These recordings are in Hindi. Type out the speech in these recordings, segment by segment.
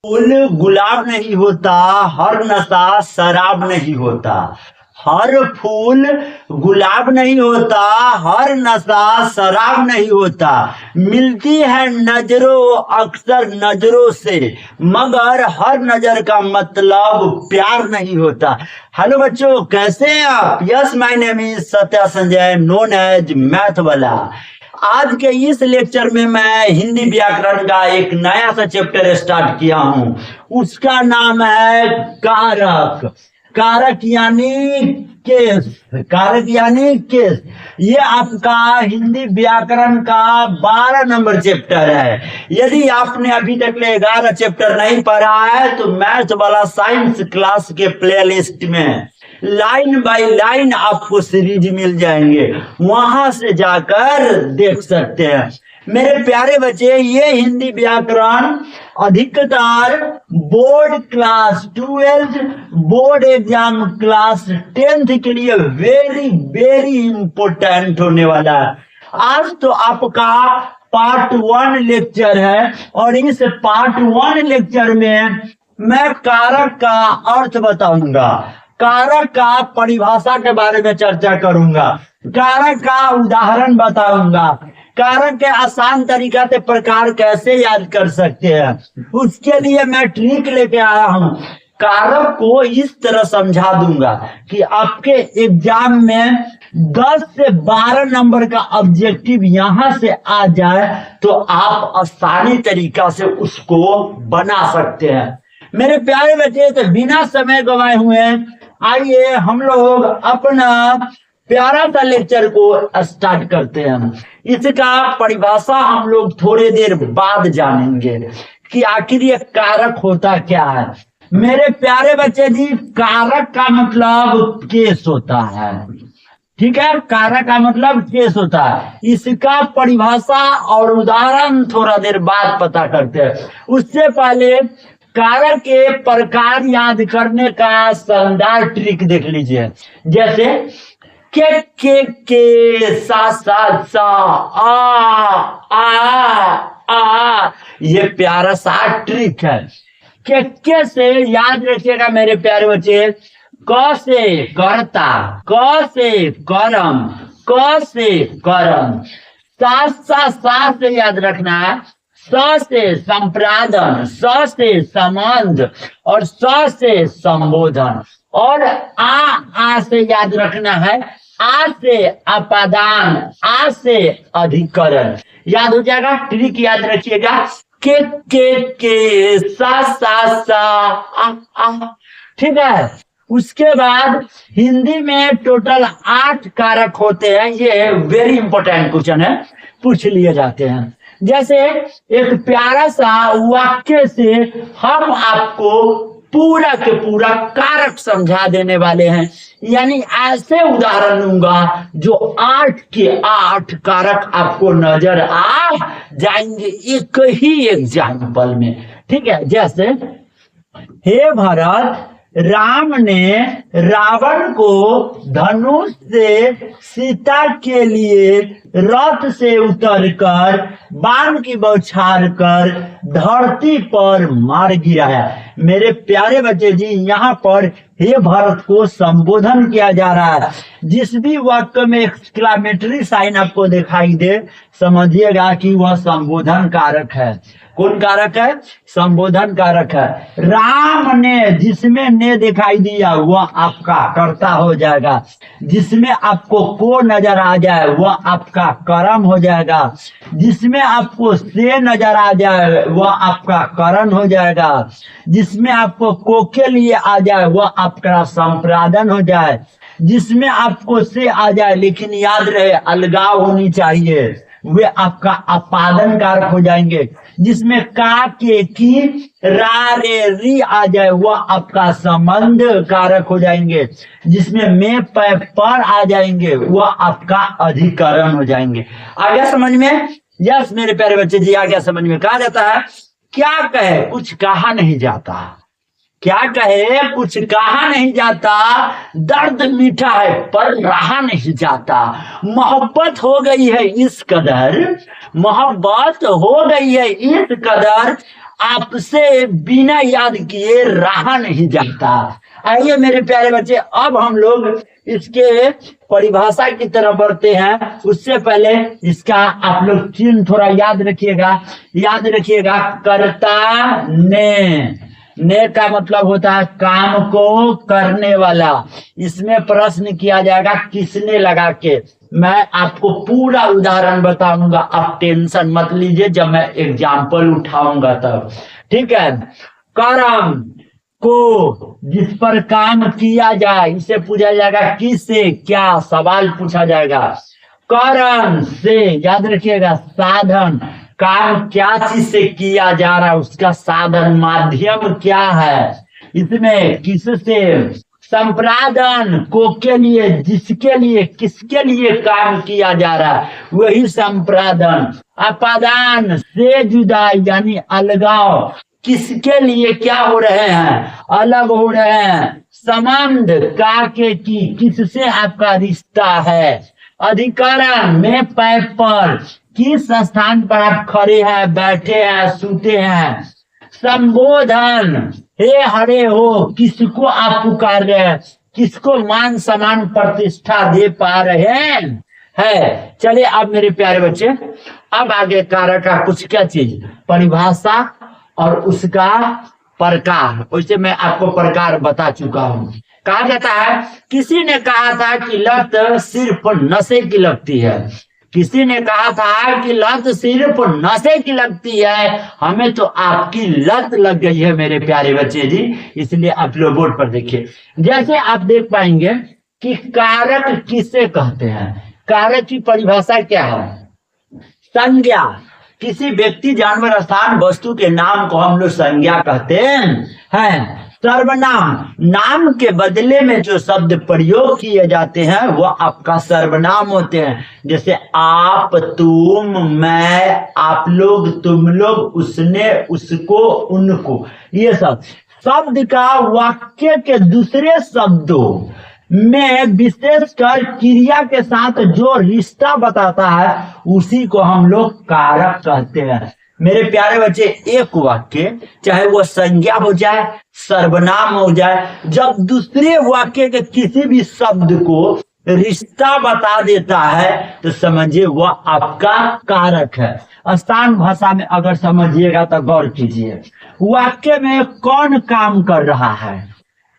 फूल गुलाब नहीं होता, हर नशा शराब नहीं होता। हर फूल गुलाब नहीं होता, हर नशा शराब नहीं होता। मिलती है नजरों अक्सर नजरों से, मगर हर नजर का मतलब प्यार नहीं होता। हेलो बच्चों, कैसे हैं आप? Yes, my name is Satya Sanjay, known as math वाला। आज के इस लेक्चर में मैं हिंदी व्याकरण का एक नया सा चैप्टर स्टार्ट किया हूं। उसका नाम है कारक। कारक यानी केस। कारक यानी केस। ये आपका हिंदी व्याकरण का 12 नंबर चैप्टर है। यदि आपने अभी तक 11 चैप्टर नहीं पढ़ा है तो मैथ वाला साइंस क्लास के प्लेलिस्ट में लाइन बाय लाइन आपको सीरीज मिल जाएंगे, वहां से जाकर देख सकते हैं। मेरे प्यारे बच्चे, ये हिंदी व्याकरण अधिकतर board class 12, board exam class 10 के लिए वेरी वेरी इंपॉर्टेंट होने वाला है। आज तो आपका पार्ट 1 लेक्चर है और इस पार्ट 1 लेक्चर में मैं कारक का अर्थ बताऊंगा, कारक का परिभाषा के बारे में चर्चा करूंगा, कारक का उदाहरण बताऊंगा, कारक के आसान तरीका से प्रकार कैसे याद कर सकते हैं, उसके लिए मैं ट्रिक लेके आया हूं। कारक को इस तरह समझा दूंगा कि आपके एग्जाम में 10 से 12 नंबर का ऑब्जेक्टिव यहां से आ जाए तो आप आसानी तरीका से उसको बना सकते हैं। मेरे प्यारे बच्चे, तो बिना समय गवाए हुए आइए हम लोग अपना प्यारा सा लेक्चर को स्टार्ट करते हैं। इसका परिभाषा हम लोग थोड़ी देर बाद जानेंगे कि आखिर ये कारक होता क्या है। मेरे प्यारे बच्चे जी, कारक का मतलब केस होता है, ठीक है? कारक का मतलब केस होता है। इसका परिभाषा और उदाहरण थोड़ा देर बाद पता करते हैं। उससे पहले कारक के प्रकार याद करने का शानदार ट्रिक देख लीजिए। जैसे के सा सा सा आ, ये प्यारा सा ट्रिक है। के से याद रखिएगा मेरे प्यारे बच्चे, क से करता, क से करम, क से करम। सा से याद रखना है, स से संप्रादन, स से संबंध और स से संबोधन। और आ से याद रखना है, आ से अपादान, आ से अधिकरण। याद हो जाएगा, ट्रिक याद रखिएगा। के सा आ, ठीक है? उसके बाद हिंदी में टोटल 8 कारक होते हैं। ये वेरी इंपॉर्टेंट क्वेश्चन है, पूछ लिए जाते हैं। जैसे एक प्यारा सा वाक्य से हम आपको पूरा के पूरा कारक समझा देने वाले हैं। यानी ऐसे उदाहरण दूंगा जो 8 के 8 कारक आपको नजर आ जाएंगे एक ही एग्जाम्पल में, ठीक है? जैसे, हे भरत, राम ने रावण को धनुष से सीता के लिए रथ से उतरकर बाण की बौछार कर धरती पर मार गिराया। मेरे प्यारे बच्चे जी, यहाँ पर हे भरत को संबोधन किया जा रहा है। जिस भी वाक्य में एक्सक्लेमेटरी साइन आपको दिखाई दे, समझिएगा कि वह संबोधन कारक है। कौन कारक है? संबोधन कारक है। राम ने, जिसमें ने दिखाई दिया वह आपका कर्ता हो जाएगा। जिसमें आपको को नजर आ जाए वह आपका कर्म हो जाएगा। जिसमें आपको से नजर आ जाए वह आपका करण हो जाएगा। जिसमें आपको को के लिए आ जाए वह आपका संप्रादन हो जाए। जिसमें आपको से आ जाए लेकिन याद रहे अलगाव होनी चाहिए, वे आपका अपादन कारक हो जाएंगे। जिसमें का के की रा रे री आ जाए वह आपका संबंध कारक हो जाएंगे। जिसमें में पर आ जाएंगे वह आपका अधिकरण हो जाएंगे। आ गया समझ में? यस मेरे प्यारे बच्चे जी, आ गया समझ में। कहा जाता है, क्या कहे कुछ कहा नहीं जाता, क्या कहे कुछ कहा नहीं जाता, दर्द मीठा है पर रहा नहीं जाता। मोहब्बत हो गई है इस कदर, मोहब्बत हो गई है इस कदर, आपसे बिना याद किए रहा नहीं जाता। आइए मेरे प्यारे बच्चे, अब हम लोग इसके परिभाषा की तरफ बढ़ते हैं। उससे पहले इसका आप लोग चिन्ह थोड़ा याद रखिएगा। कर्ता ने का मतलब होता है काम को करने वाला। इसमें प्रश्न किया जाएगा किसने लगा के। मैं आपको पूरा उदाहरण बताऊंगा, आप टेंशन मत लीजिए जब मैं एग्जाम्पल उठाऊंगा तब, ठीक है। कर्म को जिस पर काम किया जाए इसे पूछा जाएगा किससे, क्या सवाल पूछा जाएगा। कर्म से याद रखिएगा साधन, काम क्या चीज से किया जा रहा है उसका साधन माध्यम क्या है। इसमें किससे, संप्रादन को के लिए, जिसके लिए किसके लिए काम किया जा रहा है वही संप्रादन। अपादान से जुदा यानी अलगाव, किसके लिए क्या हो रहे हैं, अलग हो रहे हैं। संबंध का के की, किससे आपका रिश्ता है। अधिकरण में पैर पर, किस स्थान पर आप खड़े हैं, बैठे हैं, सूते हैं। संबोधन, हे हरे हो, किसको आप पुकार रहे हैं, किसको मान सम्मान प्रतिष्ठा दे पा रहे हैं। चलिए अब मेरे प्यारे बच्चे, अब आगे कारक का कुछ क्या चीज, परिभाषा और उसका प्रकार। वैसे मैं आपको प्रकार बता चुका हूं। कहा जाता है, किसी ने कहा था कि लत सिर्फ नशे की लगती है। किसी ने कहा था कि लत सिर्फ नशे की लगती है, हमें तो आपकी लत लग गई है मेरे प्यारे बच्चे जी। इसलिए आप लोग बोर्ड पर देखिए, जैसे आप देख पाएंगे कि कारक किसे कहते हैं। कारक की परिभाषा क्या है, संज्ञा, किसी व्यक्ति जानवर स्थान वस्तु के नाम को हम लोग संज्ञा कहते हैं। सर्वनाम, नाम के बदले में जो शब्द प्रयोग किए जाते हैं वो आपका सर्वनाम होते हैं। जैसे आप, तुम, मैं, आप लोग, तुम लोग, उसने, उसको, उनको। ये सब शब्द का वाक्य के दूसरे शब्दों में विशेषकर क्रिया के साथ जो रिश्ता बताता है उसी को हम लोग कारक कहते हैं। मेरे प्यारे बच्चे, एक वाक्य चाहे वो संज्ञा हो जाए, सर्वनाम हो जाए, जब दूसरे वाक्य के किसी भी शब्द को रिश्ता बता देता है तो समझिए वह आपका कारक है। स्थान भाषा में अगर समझिएगा तो गौर कीजिए, वाक्य में कौन काम कर रहा है,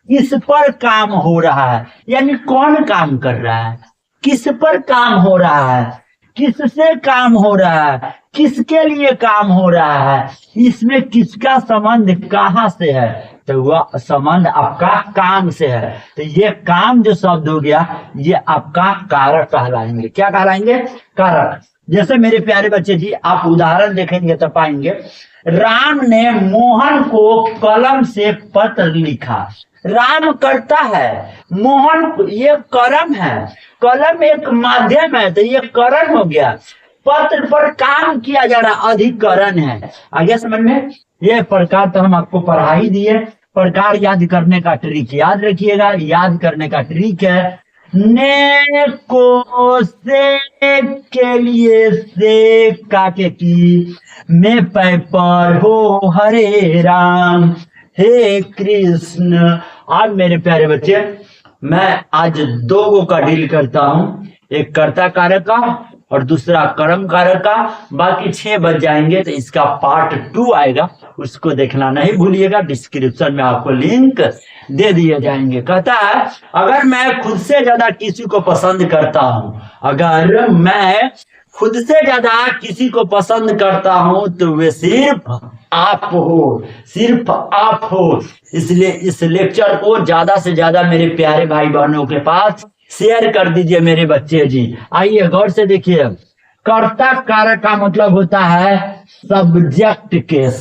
किस पर काम हो रहा है, यानी कौन काम कर रहा है, किस पर काम हो रहा है, किससे काम हो रहा है, किसके लिए काम हो रहा है, इसमें किसका संबंध कहाँ से है, तो वह संबंध आपका काम से है। तो ये काम जो शब्द हो गया ये आपका कारक कहलाएंगे। क्या कहलाएंगे, कारक। जैसे मेरे प्यारे बच्चे जी, आप उदाहरण देखेंगे तो पाएंगे, राम ने मोहन को कलम से पत्र लिखा। राम करता है, मोहन ये कर्म है, कलम एक माध्यम है, तो ये कर्म हो गया। पत्र पर काम किया जा रहा अधिकरण है। आगे समझ में, ये प्रकार तो हम आपको पढ़ा ही दिए। प्रकार याद करने का ट्रिक याद रखिएगा, याद करने का ट्रिक है, ने को से के लिए से काके की, मैं पै पर हो हरे राम हे कृष्ण। अब मेरे प्यारे बच्चे, मैं आज दो का डील करता हूं, एक कर्ता कारक का और दूसरा कर्म कारक का। बाकी 6 बज जाएंगे तो इसका पार्ट 2 आएगा, उसको देखना नहीं भूलिएगा। डिस्क्रिप्शन में आपको लिंक दे दिए जाएंगे। कहता है, अगर मैं खुद से ज्यादा किसी को पसंद करता हूं, अगर मैं खुद से ज्यादा किसी को पसंद करता हूं तो वे सिर्फ आप हो, सिर्फ आप हो। इसलिए इस लेक्चर को ज्यादा से ज्यादा मेरे प्यारे भाई बहनों के पास शेयर कर दीजिए मेरे बच्चे जी। आइए गौर से देखिए, कर्ता कारक का मतलब होता है subject case.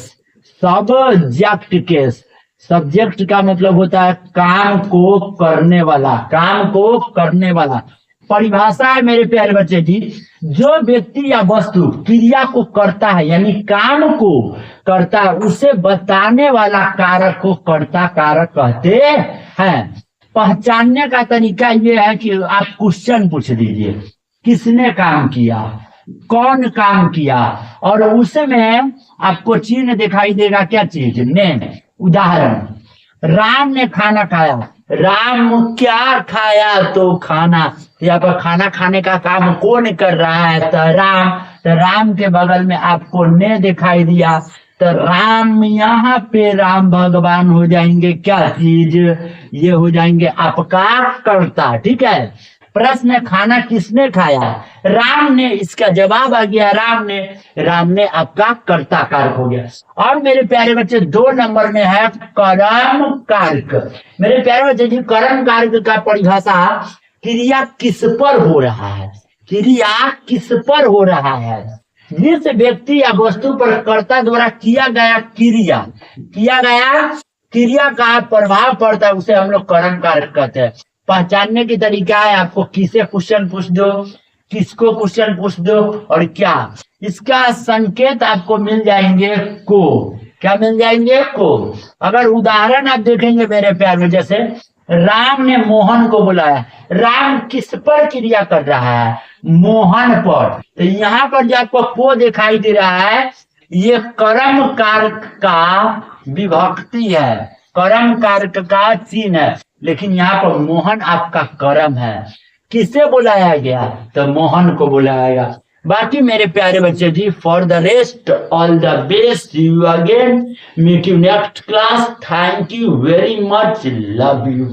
Subject case, subject का मतलब होता है काम को करने वाला, काम को करने वाला। परिभाषा है मेरे प्यारे बच्चे जी, जो व्यक्ति या वस्तु क्रिया को करता है यानी काम को करता है उसे बताने वाला कारक को कर्ता कारक कहते हैं। पहचानने का तरीका ये है कि आप क्वेश्चन पूछ दीजिए, किसने काम किया, कौन काम किया, और उसमें आपको चिन्ह दिखाई देगा, क्या चीज, ने। उदाहरण, राम ने खाना खाया, राम क्या खाया, तो खाना। यहाँ पर खाना खाने का काम कौन कर रहा है, तो राम। तो राम के बगल में आपको ने दिखाई दिया, तो राम, यहाँ पे राम भगवान हो जाएंगे क्या चीज, ये हो जाएंगे आपका कर्ता। ठीक है। प्रश्न, खाना किसने खाया, राम ने। इसका जवाब आ गया राम ने आपका कर्ता कारक हो गया। और मेरे प्यारे बच्चे 2 नंबर में है कर्म कारक। मेरे प्यारे बच्चे जी, कर्म कारक का परिभाषा, क्रिया किस पर हो रहा है, क्रिया किस पर हो रहा है, जिस व्यक्ति या वस्तु पर कर्ता द्वारा किया गया क्रिया का प्रभाव पड़ता है, उसे हम लोग कर्म कारक कहते हैं। पहचानने की तरीका है, आपको किसे क्वेश्चन पूछ दो, किसको क्वेश्चन पूछ दो, और क्या, इसका संकेत आपको मिल जाएंगे को। क्या मिल जाएंगे, को। अगर उदाहरण आप देखेंगे मेरे प्यार में, जैसे राम ने मोहन को बुलाया, राम किस पर क्रिया कर रहा है, मोहन पर। तो यहाँ पर जो आपको को दिखाई दे रहा है, ये कर्म कारक का विभक्ति है, कर्म कारक का चिन्ह है, लेकिन यहाँ पर मोहन आपका कर्म है। किसे बुलाया गया, तो मोहन को बुलाया गया। बाकी मेरे प्यारे बच्चे जी, for the rest all the best, you again, meet you next class, thank you very much, love you.